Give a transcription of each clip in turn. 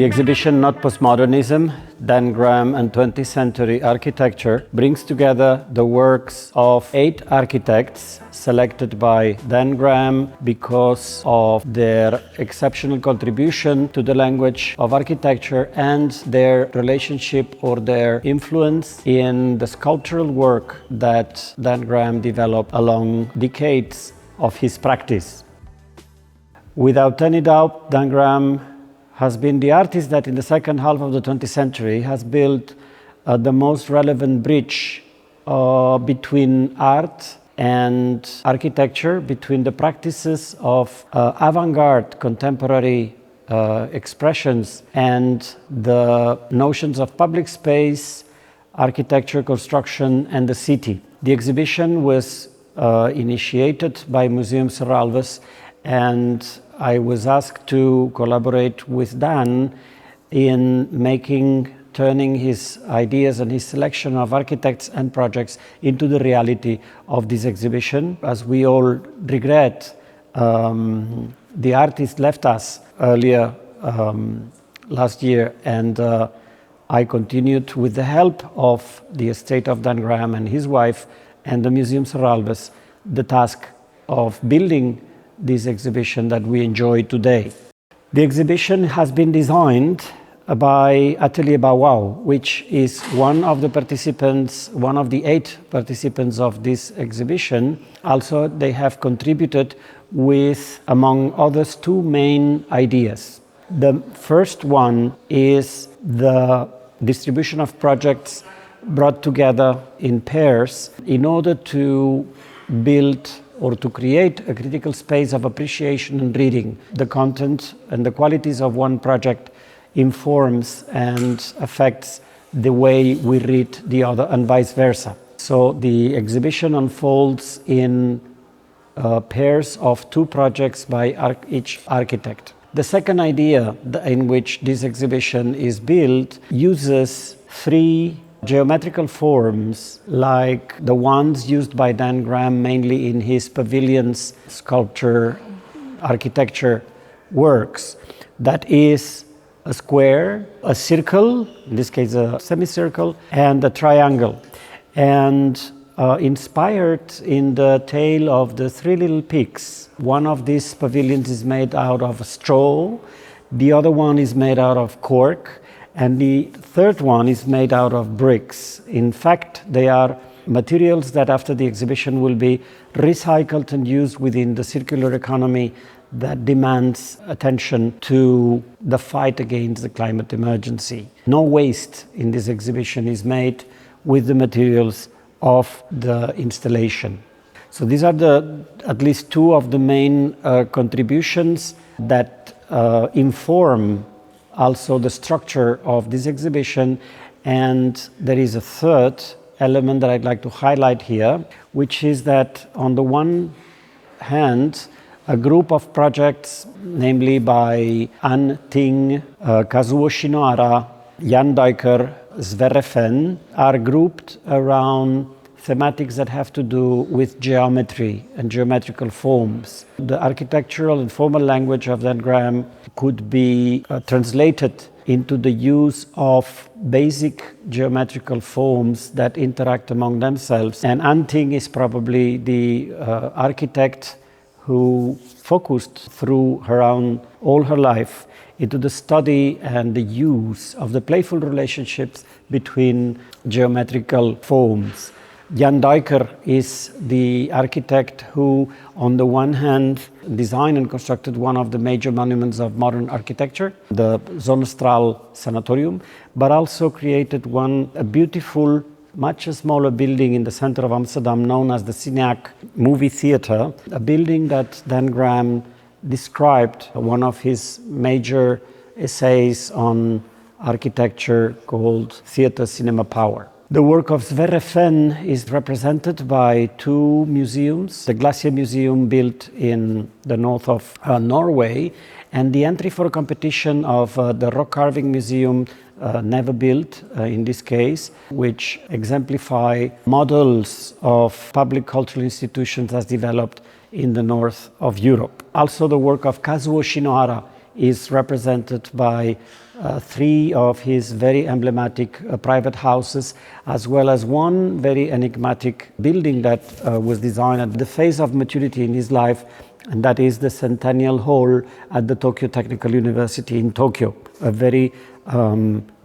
The exhibition Not Post-Modernism, Dan Graham and 20th Century Architecture brings together the works of 8 architects selected by Dan Graham because of their exceptional contribution to the language of architecture and their relationship or their influence in the sculptural work that Dan Graham developed along decades of his practice. Without any doubt, Dan Graham has been the artist that in the second half of the 20th century has built the most relevant bridge between art and architecture, between the practices of avant-garde contemporary expressions and the notions of public space, architecture, construction, and the city. The exhibition was initiated by Museum Serralves, and I was asked to collaborate with Dan in turning his ideas and his selection of architects and projects into the reality of this exhibition. As we all regret, the artist left us earlier last year, and I continued with the help of the estate of Dan Graham and his wife and the Museum Serralves the task of building this exhibition that we enjoy today. The exhibition has been designed by Atelier Bauau, which is one of the 8 participants of this exhibition. Also, they have contributed with, among others, 2 main ideas. The first one is the distribution of projects brought together in pairs in order to build or to create a critical space of appreciation and reading. The content and the qualities of one project informs and affects the way we read the other and vice versa. So the exhibition unfolds in pairs of 2 projects by each architect. The second idea in which this exhibition is built uses 3 geometrical forms like the ones used by Dan Graham mainly in his pavilions, sculpture, architecture works. That is a square, a circle, in this case a semicircle, and a triangle. And inspired in the tale of the 3 little pigs, one of these pavilions is made out of straw, the other one is made out of cork, and the third one is made out of bricks. In fact, they are materials that after the exhibition will be recycled and used within the circular economy that demands attention to the fight against the climate emergency. No waste in this exhibition is made with the materials of the installation. So these are at least 2 of the main contributions that inform also the structure of this exhibition. And there is a third element that I'd like to highlight here, which is that on the one hand, a group of projects, namely by An Ting, Kazuo Shinohara, Jan Duiker, Sverre Fehn, are grouped around thematics that have to do with geometry and geometrical forms. The architectural and formal language of Dan Graham could be translated into the use of basic geometrical forms that interact among themselves. And An Ting is probably the architect who focused through all her life into the study and the use of the playful relationships between geometrical forms. Jan Duiker is the architect who, on the one hand, designed and constructed one of the major monuments of modern architecture, the Zonnestraal Sanatorium, but also created a beautiful, much smaller building in the center of Amsterdam known as the Cineac Movie Theater, a building that Dan Graham described one of his major essays on architecture called Theater Cinema Power. The work of Sverre Fehn is represented by 2 museums, the Glacier Museum built in the north of Norway, and the entry for a competition of the Rock Carving Museum, never built in this case, which exemplify models of public cultural institutions as developed in the north of Europe. Also the work of Kazuo Shinohara is represented by three of his very emblematic private houses, as well as one very enigmatic building that was designed at the phase of maturity in his life, and that is the Centennial Hall at the Tokyo Technical University in Tokyo, a very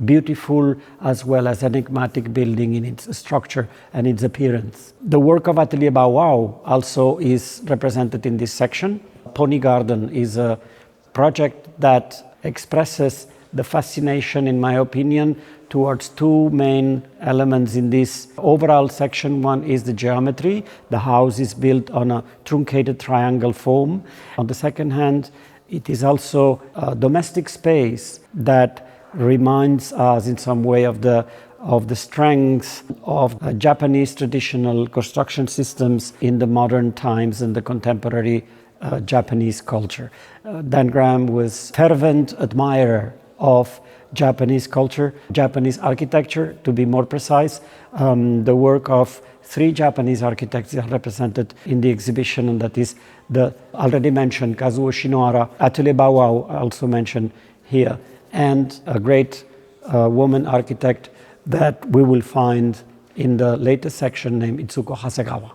beautiful as well as enigmatic building in its structure and its appearance. The work of Atelier Bow Wow also is represented in this section. Pony Garden is a project that expresses the fascination, in my opinion, towards two main elements in this overall section. One is the geometry. The house is built on a truncated triangle form. On the second hand, it is also a domestic space that reminds us in some way of the strengths of Japanese traditional construction systems in the modern times and the contemporary Japanese culture. Dan Graham was fervent admirer of Japanese culture, Japanese architecture, to be more precise. The work of three Japanese architects are represented in the exhibition, and that is the already mentioned Kazuo Shinohara, Atelier Bow Wow, also mentioned here, and a great woman architect that we will find in the latest section named Itsuko Hasegawa.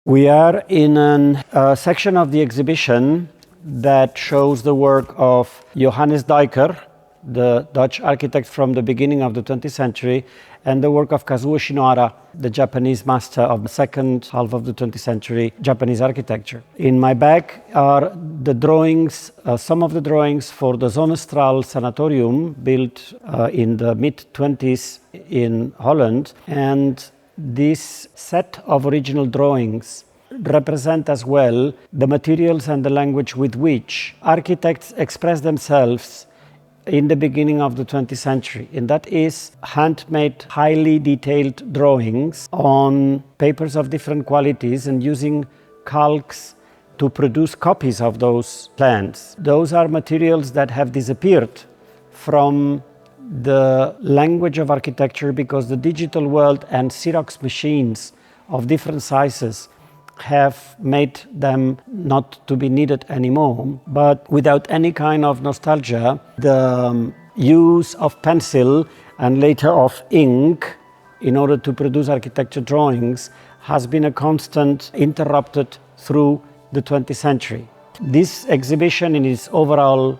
We are in a section of the exhibition that shows the work of Johannes Dijker, the Dutch architect from the beginning of the 20th century, and the work of Kazuo Shinohara, the Japanese master of the second half of the 20th century Japanese architecture. In my bag are the drawings, some of the drawings for the Zonnestraal Sanatorium built in the mid-20s in Holland, and this set of original drawings represent as well the materials and the language with which architects express themselves in the beginning of the 20th century, and that is handmade, highly detailed drawings on papers of different qualities and using calcs to produce copies of those plans. Those are materials that have disappeared from the language of architecture because the digital world and Xerox machines of different sizes have made them not to be needed anymore. But without any kind of nostalgia, the use of pencil and later of ink in order to produce architecture drawings has been a constant interrupted through the 20th century. This exhibition in its overall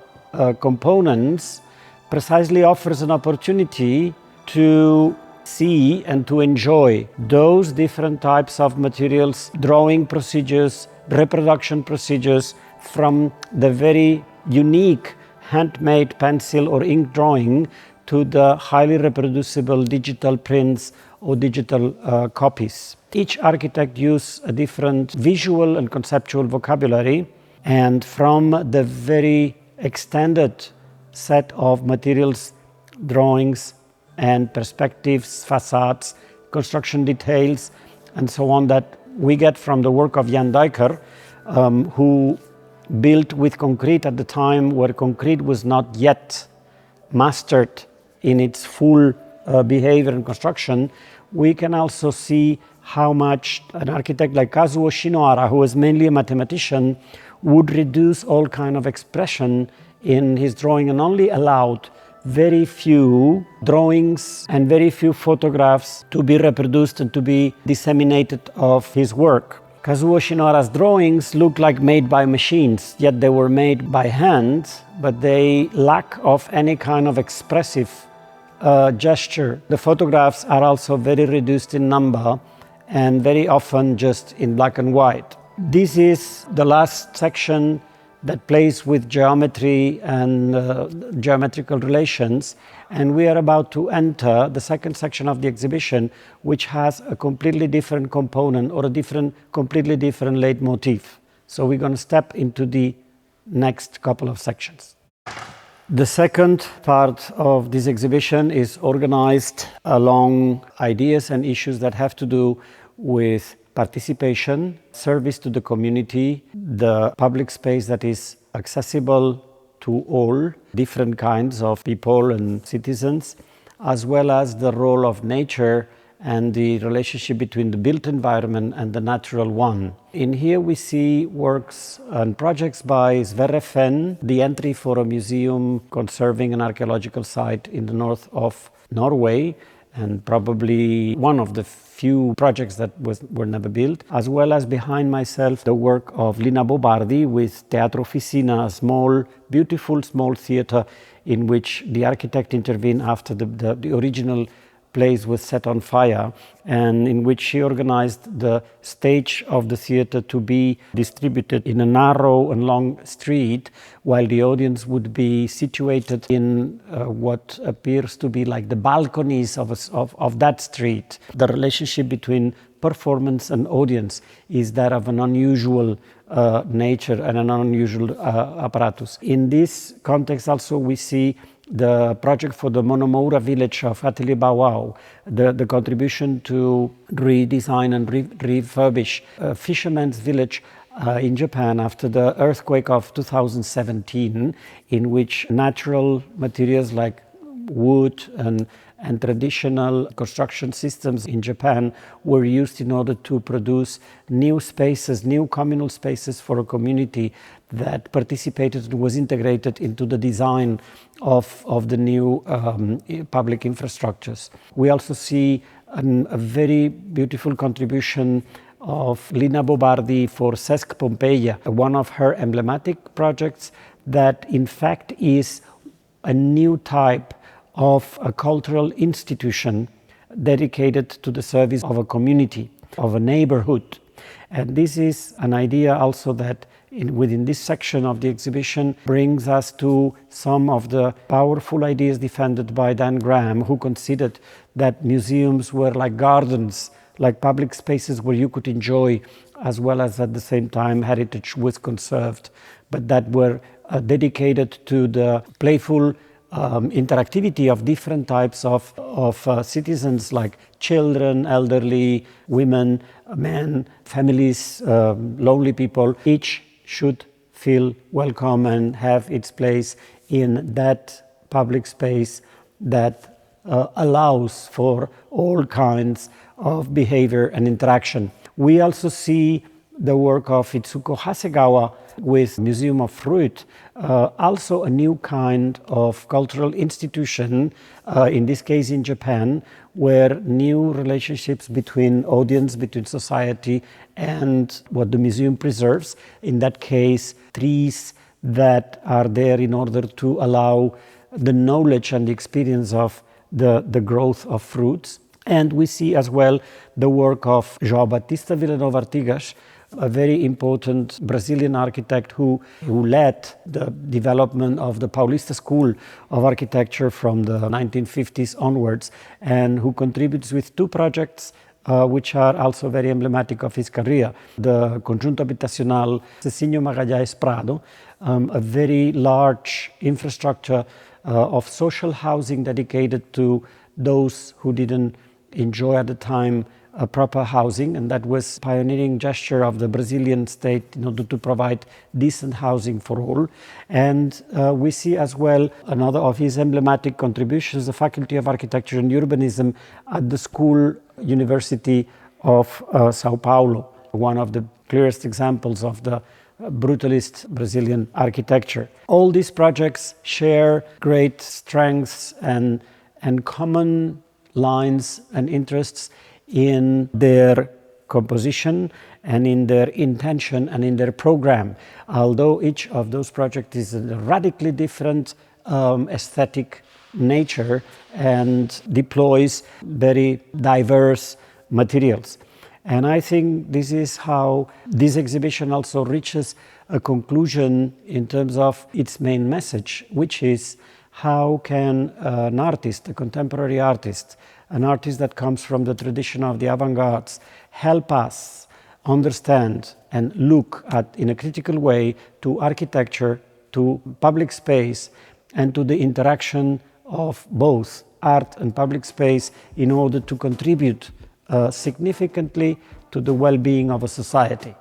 components precisely offers an opportunity to see and to enjoy those different types of materials, drawing procedures, reproduction procedures, from the very unique handmade pencil or ink drawing to the highly reproducible digital prints or digital copies. Each architect used a different visual and conceptual vocabulary, and from the very extended set of materials, drawings, and perspectives, facades, construction details, and so on that we get from the work of Jan Dijker, who built with concrete at the time where concrete was not yet mastered in its full behavior and construction. We can also see how much an architect like Kazuo Shinohara, who was mainly a mathematician, would reduce all kind of expression in his drawing and only allowed very few drawings and very few photographs to be reproduced and to be disseminated of his work. Kazuo Shinohara's drawings look like made by machines, yet they were made by hand, but they lack of any kind of expressive gesture. The photographs are also very reduced in number and very often just in black and white. This is the last section that plays with geometry and geometrical relations, and we are about to enter the second section of the exhibition, which has a completely different component or a completely different leitmotif. So we're going to step into the next couple of sections. The second part of this exhibition is organized along ideas and issues that have to do with participation, service to the community, the public space that is accessible to all different kinds of people and citizens, as well as the role of nature and the relationship between the built environment and the natural one. In here we see works and projects by Sverre Fehn, the entry for a museum conserving an archaeological site in the north of Norway, and probably one of the few projects that were never built, as well as behind myself the work of Lina Bobardi with Teatro Officina, a small, beautiful small theatre in which the architect intervened after the original place was set on fire, and in which she organized the stage of the theatre to be distributed in a narrow and long street, while the audience would be situated in what appears to be like the balconies of that street. The relationship between performance and audience is that of an unusual nature and an unusual apparatus. In this context also we see the project for the Monomoura village of Atelier Bawao, the contribution to redesign and refurbish a fisherman's village in Japan after the earthquake of 2017, in which natural materials like wood and traditional construction systems in Japan were used in order to produce new spaces, new communal spaces for a community that participated and was integrated into the design of the new public infrastructures. We also see a very beautiful contribution of Lina Bobardi for Sesc Pompeia, one of her emblematic projects that in fact is a new type of a cultural institution dedicated to the service of a community, of a neighborhood. And this is an idea also that within this section of the exhibition brings us to some of the powerful ideas defended by Dan Graham, who considered that museums were like gardens, like public spaces where you could enjoy, as well as at the same time heritage was conserved, but that were dedicated to the playful interactivity of different types of citizens, like children, elderly, women, men, families, lonely people. Each should feel welcome and have its place in that public space that allows for all kinds of behavior and interaction. We also see the work of Itsuko Hasegawa with Museum of Fruit, also a new kind of cultural institution, in this case in Japan, where new relationships between audience, between society and what the museum preserves, in that case trees that are there in order to allow the knowledge and the experience of the growth of fruits. And we see as well the work of João Batista Villanova Artigas, a very important Brazilian architect who led the development of the Paulista School of Architecture from the 1950s onwards, and who contributes with two projects which are also very emblematic of his career. The Conjunto Habitacional Cecinho Magalhães Prado, a very large infrastructure of social housing dedicated to those who didn't enjoy at the time proper housing, and that was a pioneering gesture of the Brazilian state in order to provide decent housing for all. And we see as well another of his emblematic contributions, the Faculty of Architecture and Urbanism at the School University of Sao Paulo, one of the clearest examples of the brutalist Brazilian architecture. All these projects share great strengths and common lines and interests in their composition and in their intention and in their program, although each of those projects is a radically different aesthetic nature and deploys very diverse materials. And I think this is how this exhibition also reaches a conclusion in terms of its main message, which is how can an artist, a contemporary artist, an artist that comes from the tradition of the avant-garde, help us understand and look at, in a critical way, to architecture, to public space, and to the interaction of both art and public space in order to contribute significantly to the well-being of a society.